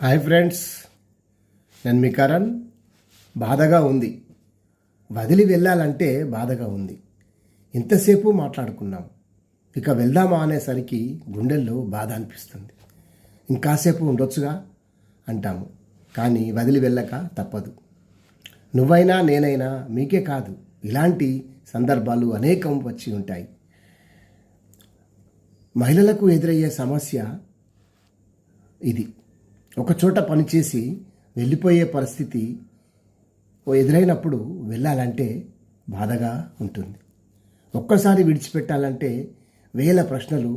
Hi friends, నేను మీ కరణ్. బాధగా ఉంది, వదిలి వెళ్ళాలంటే బాధగా ఉంది. ఇంతసేపు మాట్లాడుకున్నాం, ఇక వెళ్దామా అనేసరికి గుండెల్లో బాధ అనిపిస్తుంది. ఇంకాసేపు ఉండొచ్చుగా అంటాము, కానీ వదిలి వెళ్ళక తప్పదు. నువ్వైనా నేనైనా, మీకే కాదు, ఇలాంటి సందర్భాలు అనేకం వచ్చి ఉంటాయి. మహిళలకు ఎదురయ్యే సమస్య ఇది. ఒకచోట పనిచేసి వెళ్ళిపోయే పరిస్థితి ఎదురైనప్పుడు వెళ్ళాలంటే బాధగా ఉంటుంది. ఒక్కసారి విడిచిపెట్టాలంటే వేల ప్రశ్నలు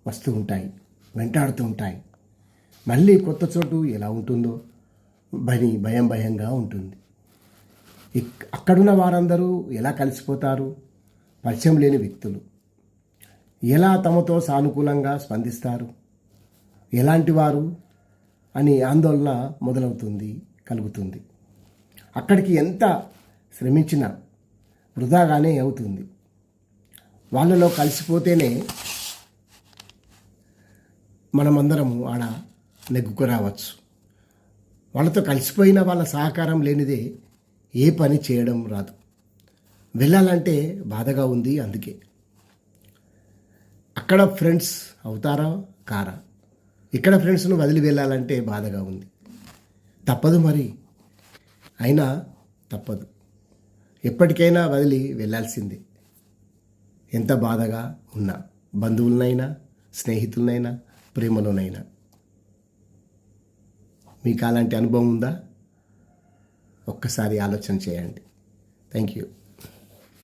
వస్తూ ఉంటాయి, వెంటాడుతూ ఉంటాయి. మళ్ళీ కొత్త చోటు ఎలా ఉంటుందో భయంగా ఉంటుంది. అక్కడున్న వారందరూ ఎలా కలిసిపోతారు? పరిచయం లేని వ్యక్తులు ఎలా తమతో సానుకూలంగా స్పందిస్తారు? ఎలాంటి వారు అని ఆందోళన కలుగుతుంది. అక్కడికి ఎంత శ్రమించినా వృధాగానే అవుతుంది. వాళ్ళలో కలిసిపోతేనే మనమందరము ఆడ నెగ్గుకు రావచ్చు. వాళ్ళతో కలిసిపోయిన వాళ్ళ సహకారం లేనిదే ఏ పని చేయడం రాదు. వెళ్ళాలంటే బాధగా ఉంది. అందుకే అక్కడ ఫ్రెండ్స్ అవుతారా కారా? ఇక్కడ ఫ్రెండ్స్ను వదిలి వెళ్ళాలంటే బాధగా ఉంది. తప్పదు మరి, అయినా తప్పదు. ఎప్పటికైనా వదిలి వెళ్ళాల్సిందే. ఎంత బాధగా ఉన్నా, బంధువులనైనా, స్నేహితులనైనా, ప్రేమలోనైనా. మీకు అలాంటి అనుభవం ఉందా? ఒక్కసారి ఆలోచన చేయండి. Thank you.